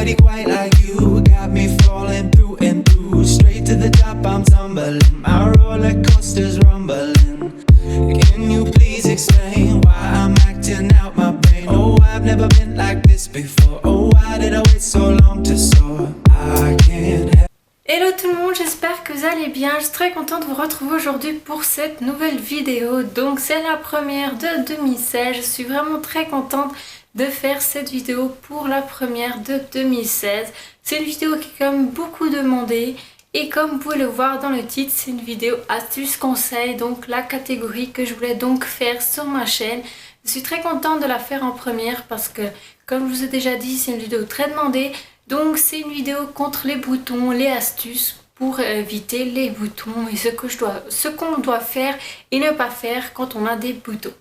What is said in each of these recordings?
nobody quite like you. Got me falling through and through. Straight to the top, I'm tumbling. My roller coaster's rumbling. Can you please explain why I'm acting out my brain? Oh, I've never been like this before. Oh, why did I wait so long to soar? I can't help. Hello tout le monde, j'espère que vous allez bien. Je suis très contente de vous retrouver aujourd'hui pour cette nouvelle vidéo. Donc c'est la première de 2016. Je suis vraiment très contente de faire cette vidéo pour la première de 2016. C'est une vidéo qui est quand même beaucoup demandée. Et comme vous pouvez le voir dans le titre, c'est une vidéo astuces conseils, donc la catégorie que je voulais donc faire sur ma chaîne. Je suis très contente de la faire en première parce que, comme je vous ai déjà dit, c'est une vidéo très demandée. Donc c'est une vidéo contre les boutons, les astuces pour éviter les boutons et ce qu'on doit faire et ne pas faire quand on a des boutons.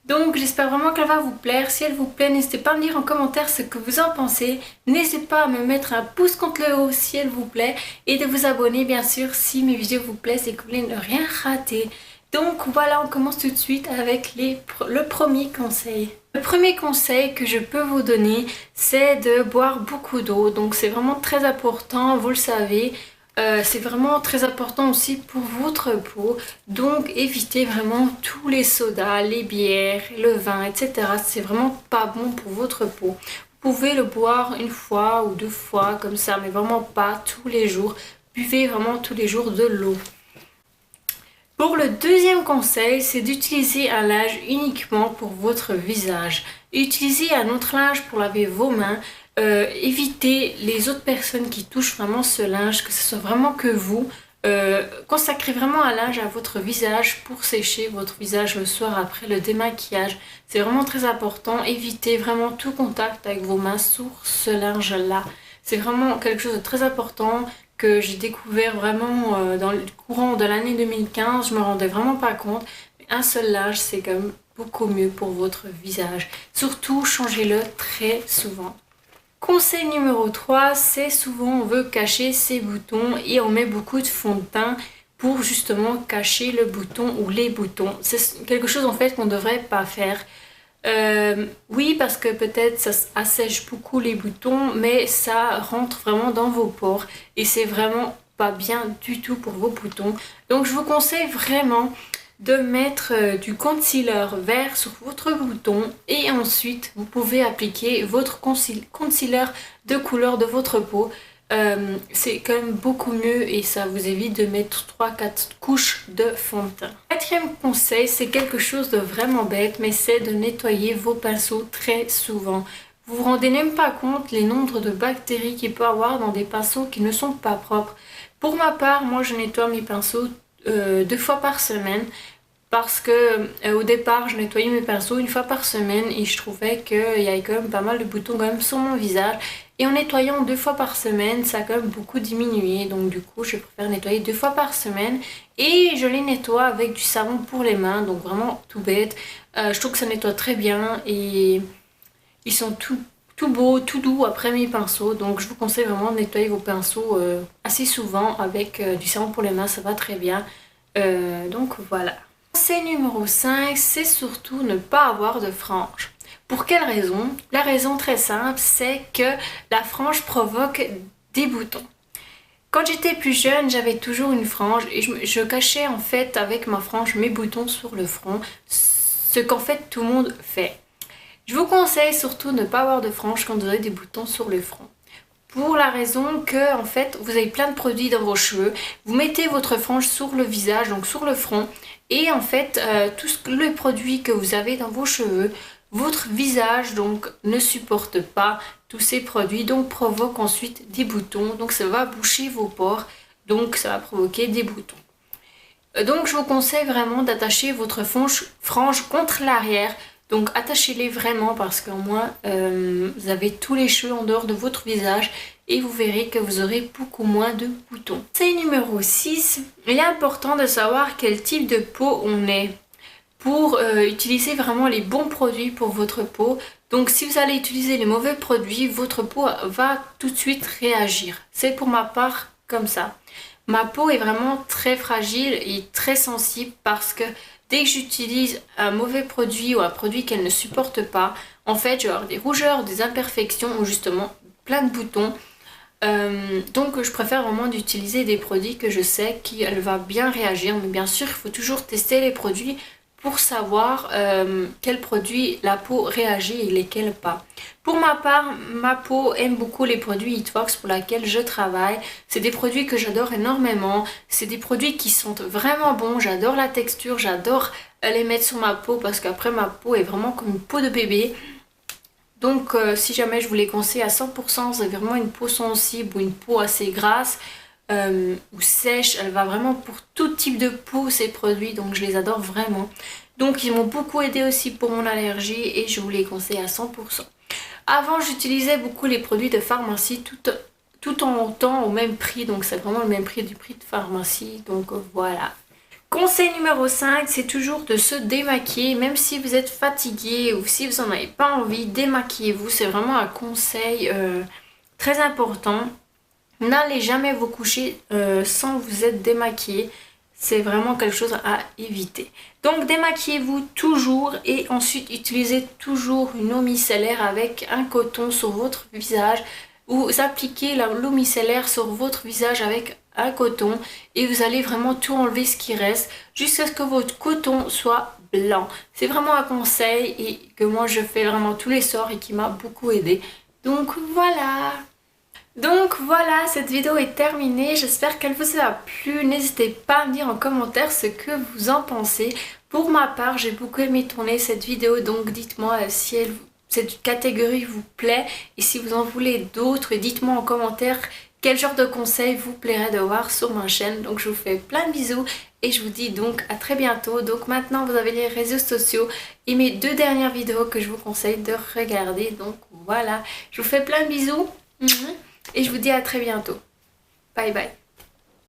Donc j'espère vraiment qu'elle va vous plaire. Si elle vous plaît, n'hésitez pas à me dire en commentaire ce que vous en pensez. N'hésitez pas à me mettre un pouce contre le haut si elle vous plaît. Et de vous abonner bien sûr si mes vidéos vous plaisent et que vous voulez ne rien rater. Donc voilà, on commence tout de suite avec le premier conseil. Le premier conseil que je peux vous donner, c'est de boire beaucoup d'eau. Donc c'est vraiment très important, vous le savez. C'est vraiment très important aussi pour votre peau, donc évitez vraiment tous les sodas, les bières, le vin, etc. C'est vraiment pas bon pour votre peau. Vous pouvez le boire une fois ou deux fois comme ça, mais vraiment pas tous les jours. Buvez vraiment tous les jours de l'eau. Pour le deuxième conseil, c'est d'utiliser un linge uniquement pour votre visage. Utilisez un autre linge pour laver vos mains. Évitez les autres personnes qui touchent vraiment ce linge, que ce soit vraiment que vous. Consacrez vraiment un linge à votre visage pour sécher votre visage le soir après le démaquillage. C'est vraiment très important. Évitez vraiment tout contact avec vos mains sur ce linge-là. C'est vraiment quelque chose de très important que j'ai découvert vraiment dans le courant de l'année 2015. Je me rendais vraiment pas compte. Un seul linge, c'est quand même beaucoup mieux pour votre visage. Surtout, changez-le très souvent. Conseil numéro 3, c'est souvent on veut cacher ses boutons et on met beaucoup de fond de teint pour justement cacher le bouton ou les boutons. C'est quelque chose en fait qu'on ne devrait pas faire. Oui, parce que peut-être ça assèche beaucoup les boutons, mais ça rentre vraiment dans vos pores et c'est vraiment pas bien du tout pour vos boutons. Donc je vous conseille vraiment de mettre du concealer vert sur votre bouton et ensuite vous pouvez appliquer votre concealer de couleur de votre peau. C'est quand même beaucoup mieux et ça vous évite de mettre 3-4 couches de fond de teint. Quatrième conseil, c'est quelque chose de vraiment bête, mais c'est de nettoyer vos pinceaux très souvent. Vous vous rendez même pas compte les nombres de bactéries qu'il peut y avoir dans des pinceaux qui ne sont pas propres. Pour ma part, moi je nettoie mes pinceaux 2 fois par semaine parce que au départ je nettoyais mes pinceaux 1 fois par semaine et je trouvais qu'il y avait quand même pas mal de boutons quand même sur mon visage et en nettoyant 2 fois par semaine ça a quand même beaucoup diminué, donc du coup je préfère nettoyer 2 fois par semaine et je les nettoie avec du savon pour les mains, donc vraiment tout bête. Je trouve que ça nettoie très bien et ils sont tout beaux, tout doux après mes pinceaux, donc je vous conseille vraiment de nettoyer vos pinceaux assez souvent avec du savon pour les mains, ça va très bien. Donc voilà. Conseil numéro 5, c'est surtout ne pas avoir de franges. Pour quelle raison? La raison très simple, c'est que la frange provoque des boutons. Quand j'étais plus jeune, j'avais toujours une frange et je cachais en fait avec ma frange mes boutons sur le front, ce qu'en fait tout le monde fait. Je vous conseille surtout de ne pas avoir de franges quand vous avez des boutons sur le front. Pour la raison que en fait vous avez plein de produits dans vos cheveux, vous mettez votre frange sur le visage, donc sur le front, et en fait tous les produits que vous avez dans vos cheveux, votre visage donc ne supporte pas tous ces produits, donc provoque ensuite des boutons, donc ça va boucher vos pores, donc ça va provoquer des boutons. Donc je vous conseille vraiment d'attacher votre frange contre l'arrière. Donc attachez-les vraiment parce qu'au moins vous avez tous les cheveux en dehors de votre visage et vous verrez que vous aurez beaucoup moins de boutons. Conseil numéro 6, il est important de savoir quel type de peau on est pour utiliser vraiment les bons produits pour votre peau. Donc si vous allez utiliser les mauvais produits, votre peau va tout de suite réagir. C'est pour ma part comme ça. Ma peau est vraiment très fragile et très sensible parce que dès que j'utilise un mauvais produit ou un produit qu'elle ne supporte pas, en fait je vais avoir des rougeurs, des imperfections ou justement plein de boutons. Donc je préfère vraiment d'utiliser des produits que je sais qu'elle va bien réagir. Mais bien sûr, il faut toujours tester les produits pour savoir quels produits la peau réagit et lesquels pas. Pour ma part, ma peau aime beaucoup les produits Heatworx pour lesquels je travaille. C'est des produits que j'adore énormément. C'est des produits qui sentent vraiment bons. J'adore la texture, j'adore les mettre sur ma peau parce qu'après ma peau est vraiment comme une peau de bébé. Donc si jamais je vous les conseille à 100%, c'est vraiment une peau sensible ou une peau assez grasse ou sèche. Elle va vraiment pour tout type de peau ces produits, donc je les adore vraiment. Donc ils m'ont beaucoup aidé aussi pour mon allergie et je vous les conseille à 100%. Avant j'utilisais beaucoup les produits de pharmacie tout en temps au même prix, donc c'est vraiment le même prix du prix de pharmacie, donc voilà. Conseil numéro 5, c'est toujours de se démaquiller, même si vous êtes fatigué ou si vous n'en avez pas envie, démaquillez-vous. C'est vraiment un conseil très important. N'allez jamais vous coucher sans vous être démaquillé. C'est vraiment quelque chose à éviter. Donc démaquillez-vous toujours et ensuite utilisez toujours une eau micellaire avec un coton sur votre visage. Vous appliquez l'eau micellaire sur votre visage avec un coton et vous allez vraiment tout enlever ce qui reste jusqu'à ce que votre coton soit blanc. C'est vraiment un conseil et que moi je fais vraiment tous les soirs et qui m'a beaucoup aidé. Donc voilà. Cette vidéo est terminée. J'espère qu'elle vous a plu. N'hésitez pas à me dire en commentaire ce que vous en pensez. Pour ma part, j'ai beaucoup aimé tourner cette vidéo, donc dites-moi si cette catégorie vous plaît et si vous en voulez d'autres, et dites-moi en commentaire quel genre de conseils vous plairait de voir sur ma chaîne. Donc je vous fais plein de bisous et je vous dis donc à très bientôt. Donc maintenant vous avez les réseaux sociaux et mes 2 dernières vidéos que je vous conseille de regarder. Donc voilà, je vous fais plein de bisous et je vous dis à très bientôt. Bye bye.